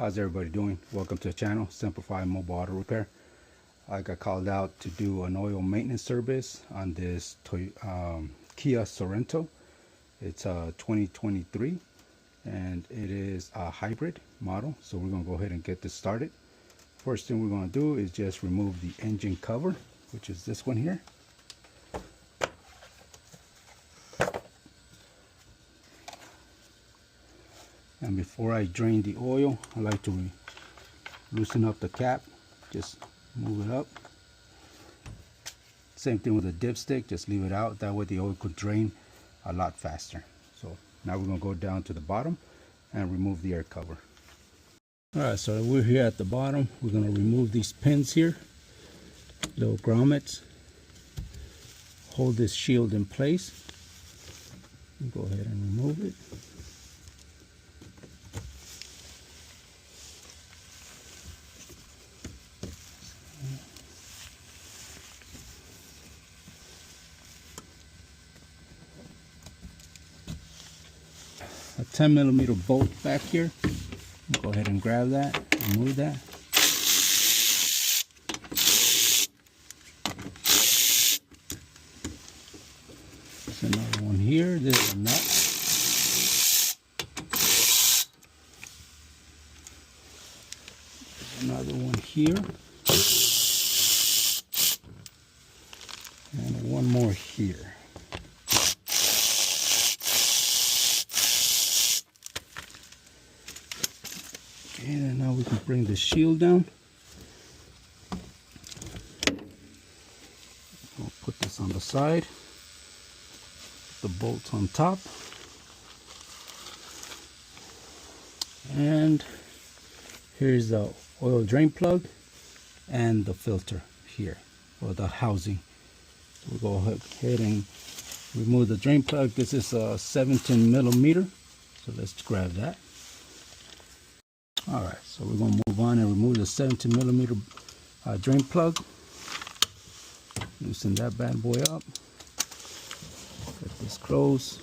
How's everybody doing? Welcome to the channel, Simplified Mobile Auto Repair. I got called out to do an oil maintenance service on this Kia Sorento. It's a 2023 and it is a hybrid model. So we're going to go ahead and get this started. First thing we're going to do is just remove the engine cover, which is this one here. And before I drain the oil, I like to loosen up the cap. Just move it up. Same thing with the dipstick, just leave it out. That way the oil could drain a lot faster. So now we're going to go down to the bottom and remove the air cover. Alright, so we're here at the bottom. We're going to remove these pins here, little grommets. Hold this shield in place. Go ahead and remove it. A 10mm bolt back here. Go ahead and grab that, remove that. There's another one here. There's a nut. There's another one here. And one more here. And now we can bring the shield down. We'll put this on the side. The bolts on top. And here's the oil drain plug and the filter here, or the housing. We'll go ahead and remove the drain plug. This is a 17mm, so let's grab that. Alright, so we're going to move on and remove the 17mm drain plug. Loosen that bad boy up. Get this closed.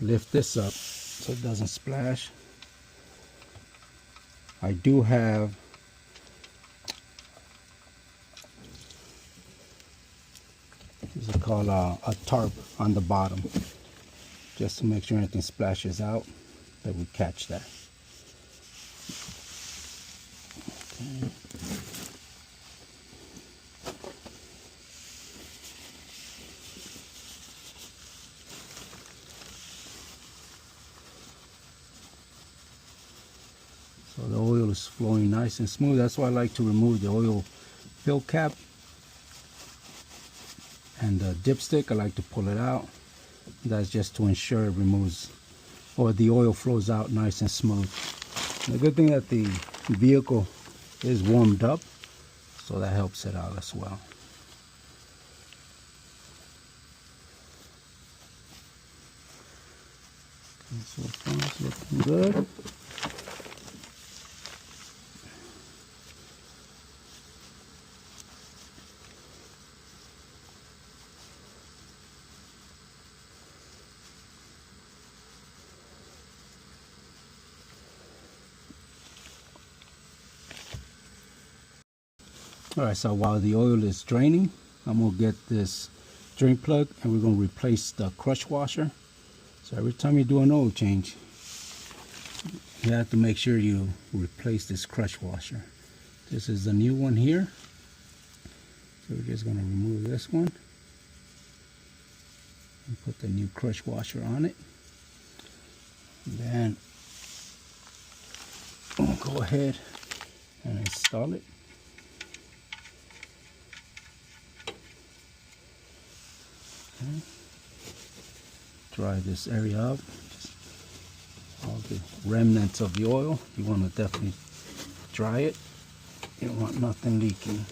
Lift this up so it doesn't splash. I do have this is called a tarp on the bottom, just to make sure anything splashes out, that we catch that. Okay. So the oil is flowing nice and smooth. That's why I like to remove the oil fill cap. And the dipstick, I like to pull it out. That's just to ensure it removes, or the oil flows out nice and smooth. And the good thing that the vehicle is warmed up, so that helps it out as well. Okay, so far it's looking good. Alright, so while the oil is draining, I'm going to get this drain plug and we're going to replace the crush washer. So every time you do an oil change, you have to make sure you replace this crush washer. This is the new one here. So we're just going to remove this one and put the new crush washer on it. And then we'll go ahead and install it. Okay. Dry this area up. Just all the remnants of the oil, you want to definitely dry it. You don't want nothing leaking.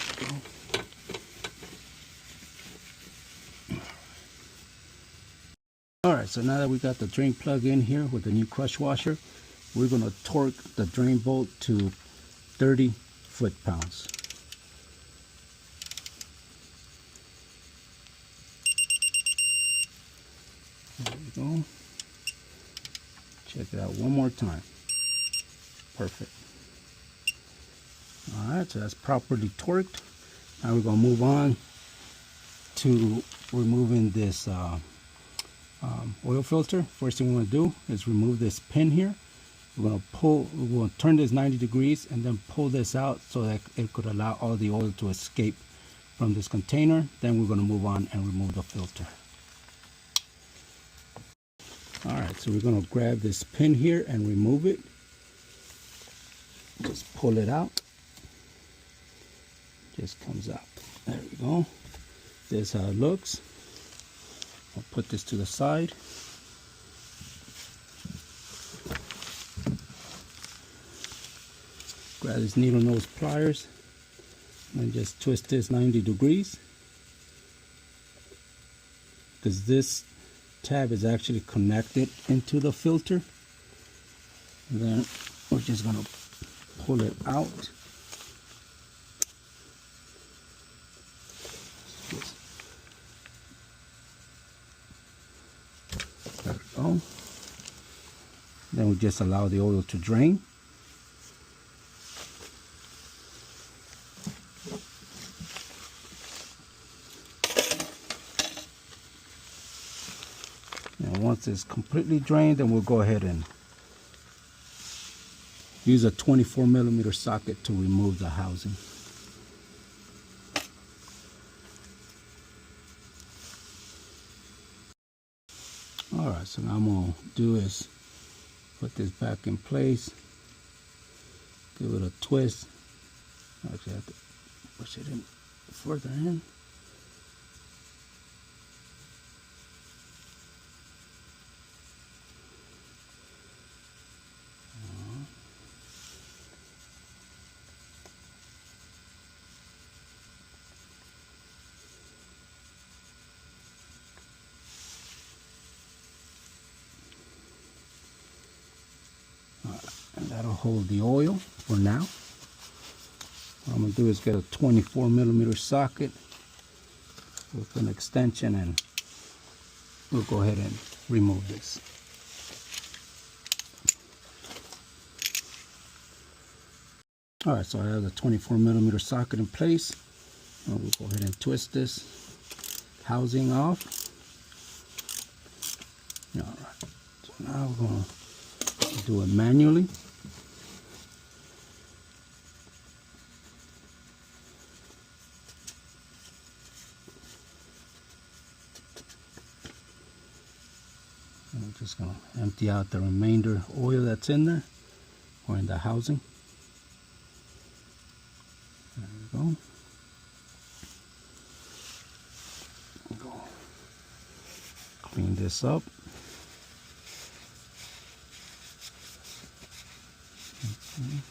There we go. Alright, so now that we got the drain plug in here with the new crush washer, we're going to torque the drain bolt to 30 foot-pounds. There we go. Check it out one more time. Perfect. Alright, so that's properly torqued. Now we're going to move on to removing this oil filter. First thing we're going to do is remove this pin here. We're going to turn this 90 degrees and then pull this out so that it could allow all the oil to escape from this container. Then we're going to move on and remove the filter. Alright, so we're going to grab this pin here and remove it. Just pull it out. Just comes out. There we go. This is how it looks. I'll put this to the side. Grab this needle nose pliers and just twist this 90 degrees, because this tab is actually connected into the filter. And then we're just going to pull it out. There we go. Then we just allow the oil to drain. And once it's completely drained, then we'll go ahead and use a 24mm socket to remove the housing. Alright, so now I'm going to do is put this back in place, give it a twist. Actually, I have to push it in further in. And that'll hold the oil for now. What I'm going to do is get a 24mm socket with an extension, and we'll go ahead and remove this. Alright, so I have the 24mm socket in place. And we'll go ahead and twist this housing off. Alright, so now we're going to do it manually. I'm just going to empty out the remainder oil that's in there, or in the housing. There we go. Go clean this up. Okay.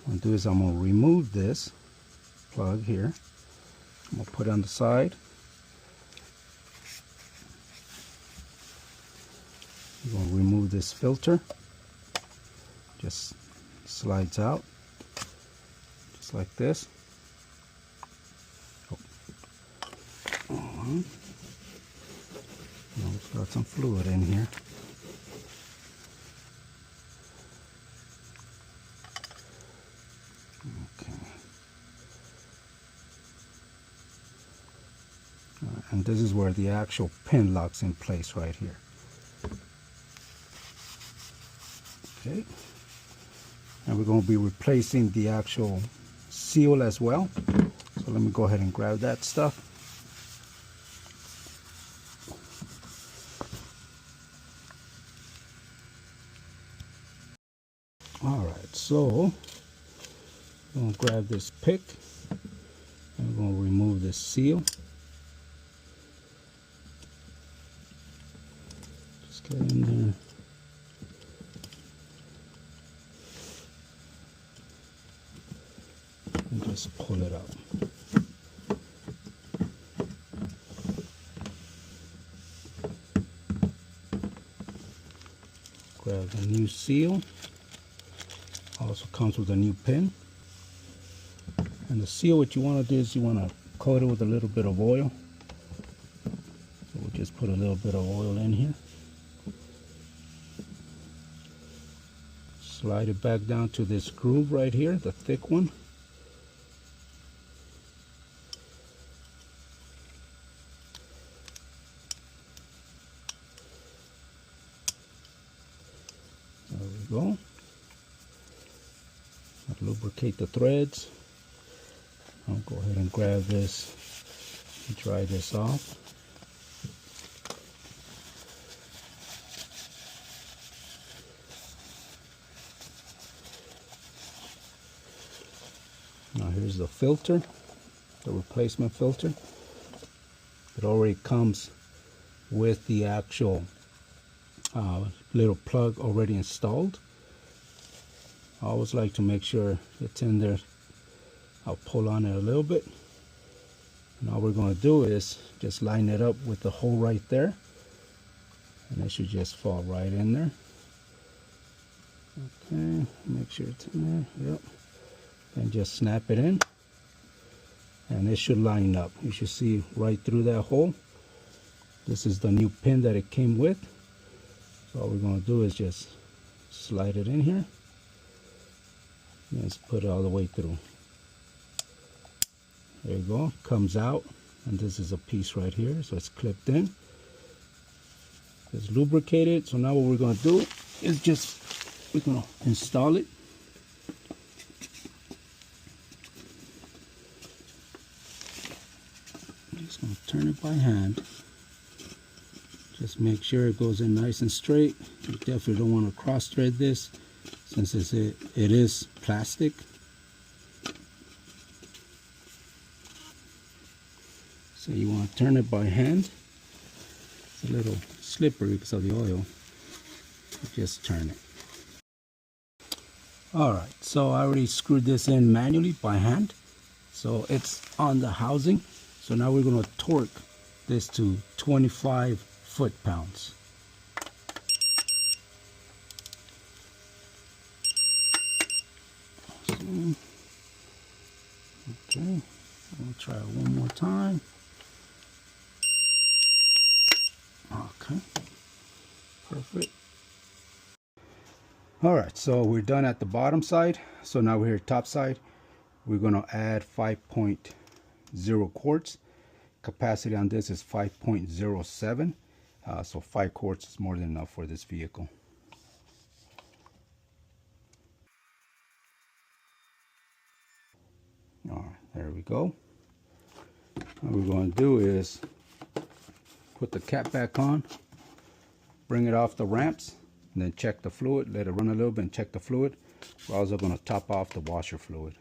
What I'm going to do is I'm going to remove this plug here. I'm going to put it on the side. I'm going to remove this filter. Just slides out, just like this. Oh. Now we've got some fluid in here. Okay. And this is where the actual pin locks in place right here. Okay. And we're going to be replacing the actual seal as well. So let me go ahead and grab that stuff. Alright, so I'm going to grab this pick and we're going to remove this seal. Just get in there. And just pull it out. Grab the new seal. Also comes with a new pin. And the seal, what you want to do is you want to coat it with a little bit of oil. So we'll just put a little bit of oil in here. Slide it back down to this groove right here, the thick one. There we go. I'll lubricate the threads. I'll go ahead and grab this and dry this off. Now here's the filter, the replacement filter. It already comes with the actual little plug already installed. I always like to make sure it's in there. I'll pull on it a little bit. And all we're going to do is just line it up with the hole right there. And it should just fall right in there. Okay, make sure it's in there. Yep. And just snap it in. And it should line up. You should see right through that hole. This is the new pin that it came with. So all we're going to do is just slide it in here. Let's put it all the way through. There you go, comes out, and this is a piece right here, so it's clipped in. It's lubricated. So now what we're going to do is we're going to install it. I'm just going to turn it by hand. Just make sure it goes in nice and straight. You definitely don't want to cross thread this, since it is plastic. So you want to turn it by hand. It's a little slippery because of the oil. Just turn it. Alright, so I already screwed this in manually by hand. So it's on the housing. So now we're going to torque this to 25 foot-pounds. Okay, we'll try it one more time. Okay, perfect. Alright, so we're done at the bottom side. So now we're here top side. We're going to add 5.0 quarts. Capacity on this is 5.07. So 5 quarts is more than enough for this vehicle. All right, there we go. What we're going to do is put the cap back on, bring it off the ramps, and then check the fluid. Let it run a little bit and check the fluid. We're also going to top off the washer fluid.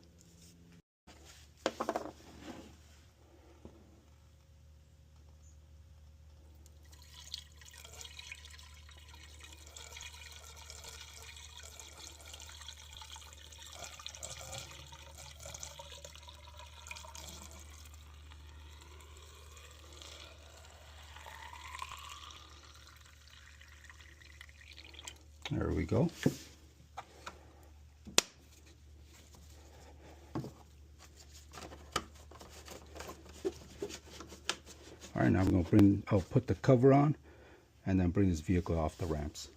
There we go. All right, now we're going to put the cover on and then bring this vehicle off the ramps.